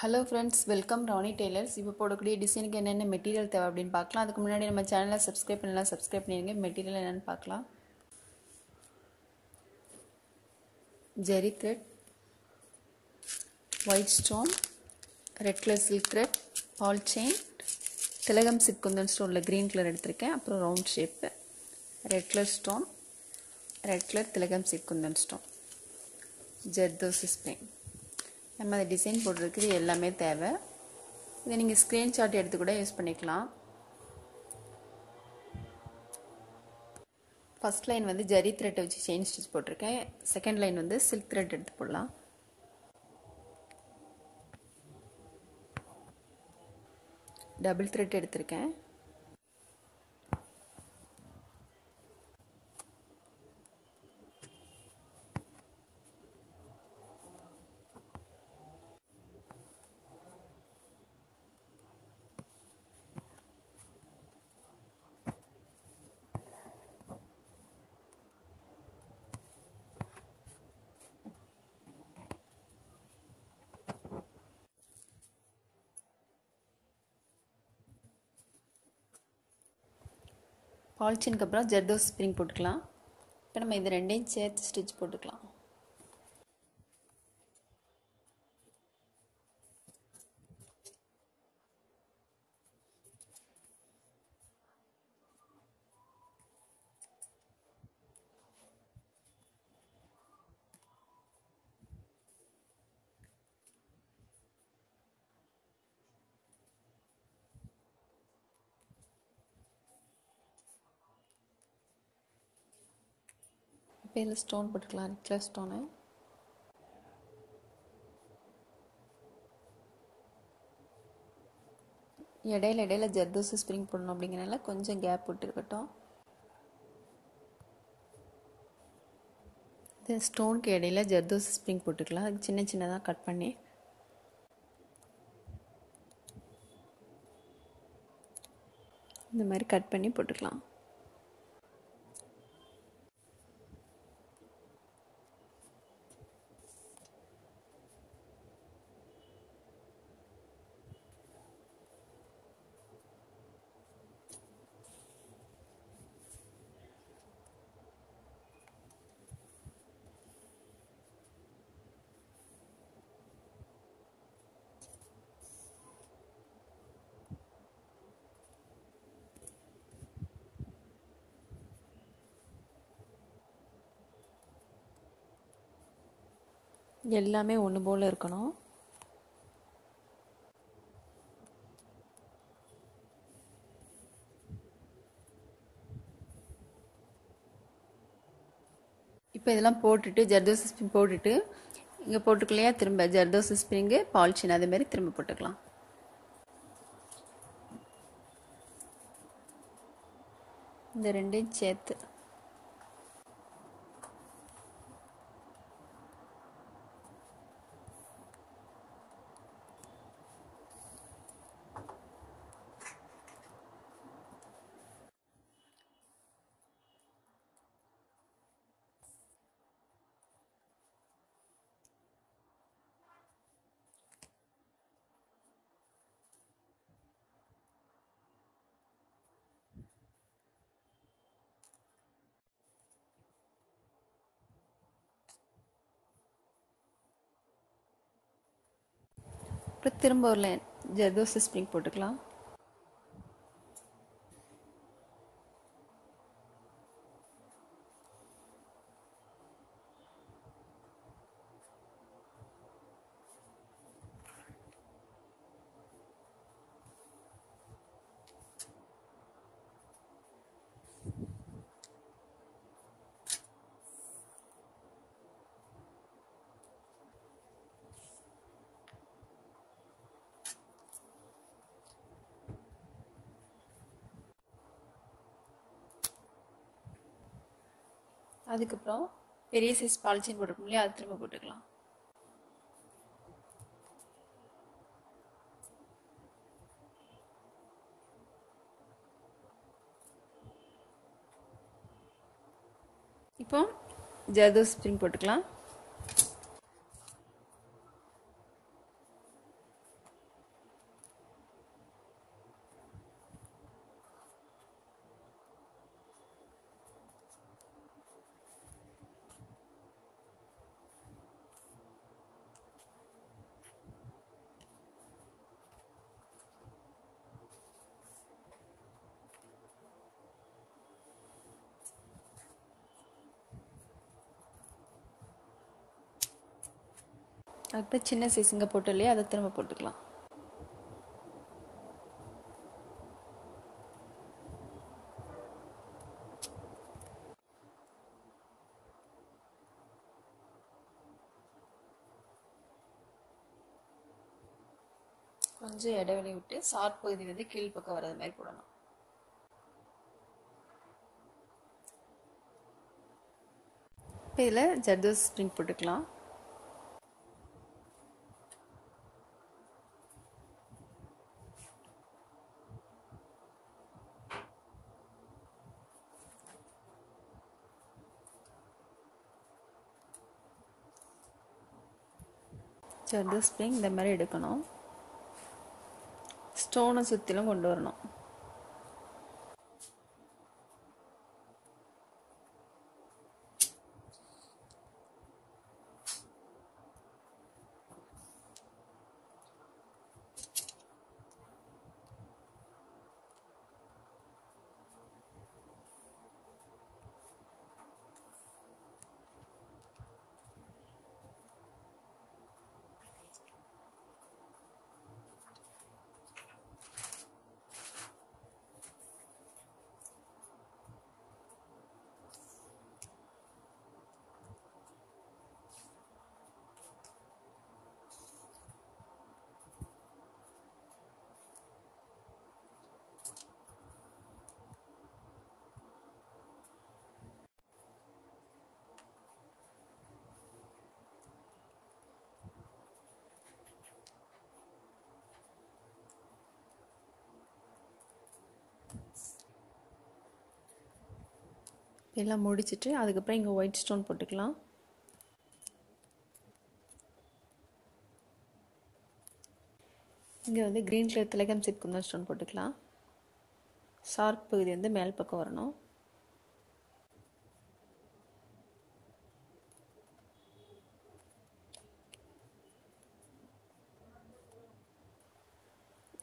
Hello friends, welcome Ronnie Tailors. இப்போ போடக்கூடிய டிசைனுக்கு என்னென்ன மெட்டீரியல் தேவை அப்படின்னு பார்க்கலாம். அதுக்கு முன்னாடி நம்ம சேனலை சப்ஸ்கிரைப் பண்ணிடுங்க. மெட்டீரியல் என்னென்னு பார்க்கலாம். Zari thread, white stone, red colour silk thread, ball chain, திலகம் சிப் குந்தன் ஸ்டோனில் க்ரீன் கலர் எடுத்திருக்கேன். அப்புறம் round shape, red colour stone, red colour திலகம் chip kundan stone, zardozi spring. நம்ம அந்த டிசைன் போடுறதுக்கு இது எல்லாமே தேவை. இதை நீங்கள் ஸ்க்ரீன்ஷாட் எடுத்து கூட யூஸ் பண்ணிக்கலாம். ஃபர்ஸ்ட் லைன் வந்து ஜரி த்ரெட்டை வச்சு செயின் ஸ்டிச் போட்டிருக்கேன். செகண்ட் லைன் வந்து சில்க் த்ரெட் எடுத்து போடலாம். டபுள் த்ரெட் எடுத்திருக்கேன். பால்ச்சினுக்கு அப்புறம் ஜெர்தோசி ஸ்ப்ரிங் போட்டுக்கலாம். இப்போ நம்ம இது ரெண்டையும் சேர்த்து ஸ்டிச் போட்டுக்கலாம். இப்போ இதில் ஸ்டோன் போட்டுக்கலாம். ரெட் கலர் ஸ்டோனு, இடையில ஜெர்தோசி ஸ்ப்ரிங் போடணும். அப்படிங்கிறனால கொஞ்சம் கேப் விட்டுருக்கட்டும். இந்த ஸ்டோனுக்கு இடையில ஜெர்தோசி ஸ்ப்ரிங் போட்டுக்கலாம். அது சின்ன சின்னதாக கட் பண்ணி இந்த மாதிரி கட் பண்ணி போட்டுக்கலாம். எல்லாமே ஒன்று போல் இருக்கணும். இப்போ இதெல்லாம் போட்டுட்டு ஜெர்தோசி ஸ்ப்ரிங் போட்டுட்டு இங்கே போட்டுக்கலையா, திரும்ப ஜெர்தோசி ஸ்ப்ரிங்கு பால்ச்சின் அதேமாதிரி திரும்ப போட்டுக்கலாம். இந்த ரெண்டையும் சேர்த்து அப்புறம் திரும்ப ஒரு லைன் ஜெர்தோசி ஸ்ப்ரிங் போட்டுக்கலாம். அதுக்கப்புறம் பெரிய சைஸ் பால்ச்சின் போட்டுக்கணும் இல்லையா, அது திரும்ப போட்டுக்கலாம். இப்போ ஜெர்தோசி ஸ்ப்ரிங் போட்டுக்கலாம். அதுக்கப்புறம் சின்ன சைஸுங்க போட்டு இல்லையா அதை திரும்ப போட்டுக்கலாம். கொஞ்சம் இடைவெளி விட்டு ஷார்ப் பகுதி வந்து கீழ் பக்கம் வர்றது மாதிரி போடணும். இப்போ இதில் ஜர்தோசி ஸ்ப்ரிங் போட்டுக்கலாம். ஜர்தோசி ஸ்ப்ரிங் இந்த மாதிரி எடுக்கணும். ஸ்டோனை சுற்றிலும் கொண்டு வரணும். எல்லாம் முடிச்சுட்டு அதுக்கப்புறம் இங்கே ஒயிட் ஸ்டோன் போட்டுக்கலாம். இங்கே வந்து க்ரீன் கலர் திலகம் சிப் குந்தன் ஸ்டோன் போட்டுக்கலாம். ஷார்ப் பகுதி வந்து மேல் பக்கம் வரணும்.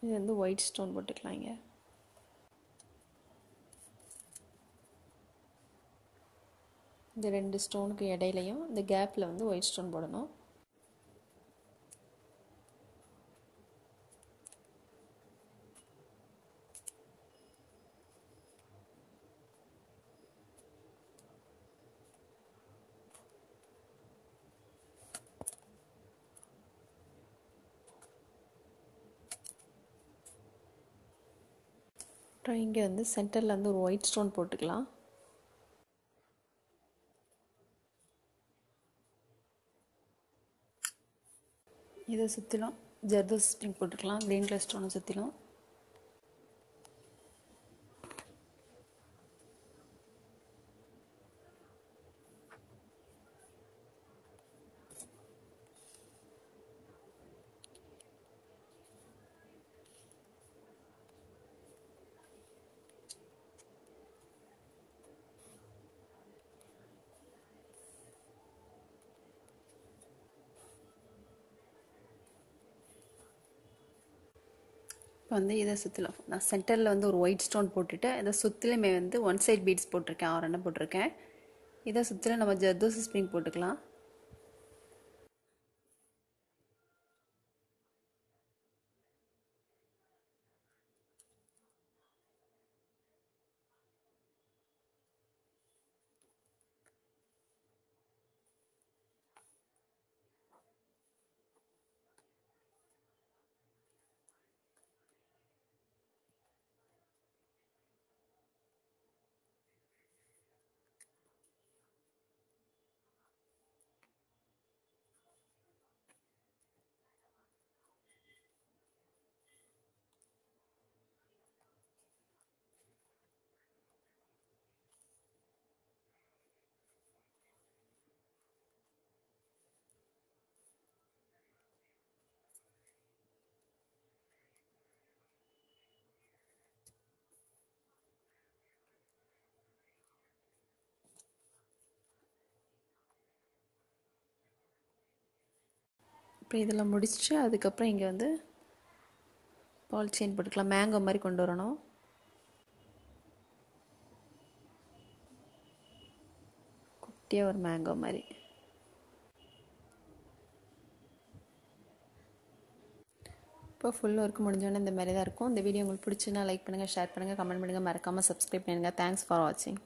இது வந்து ஒயிட் ஸ்டோன் போட்டுக்கலாம். இங்கே இந்த ரெண்டு ஸ்டோனுக்கு இடையிலையும் இந்த கேப்பில் வந்து ஒயிட் ஸ்டோன் போடணும். அப்புறம் இங்கே வந்து சென்டரில் வந்து ஒரு ஒயிட் ஸ்டோன் போட்டுக்கலாம். இதை சுற்றிலும் ஜர்தோசி ஸ்ப்ரிங் போட்டுக்கலாம். க்ரீன் கலர் ஸ்டோனை சுற்றிலும். இப்போ வந்து இதை சுற்றிலும் நான் சென்டரில் வந்து ஒரு ஒயிட் ஸ்டோன் போட்டுட்டு இதை சுற்றிலுமே வந்து ஒன் சைட் பீட்ஸ் போட்டிருக்கேன். 6 எண்ணம் போட்டிருக்கேன். இதை சுற்றிலும் நம்ம ஜர்தோசி ஸ்ப்ரிங் போட்டுக்கலாம். இப்போ இதில் முடிச்சுட்டு அதுக்கப்புறம் இங்கே வந்து பால் செயின் போட்டுக்கலாம். மேங்கோ மாதிரி கொண்டு வரணும். குட்டியாக ஒரு மேங்கோ மாதிரி. இப்போ ஃபுல் ஒர்க் முடிஞ்சோடனே இந்த மாதிரி தான் இருக்கும். இந்த வீடியோ உங்களுக்கு பிடிச்சுன்னா லைக் பண்ணுங்கள், ஷேர் பண்ணுங்கள், கமெண்ட் பண்ணுங்கள், மறக்காமல் சப்ஸ்கிரைப் பண்ணுங்கள். தேங்க்ஸ் ஃபார் வாட்சிங்.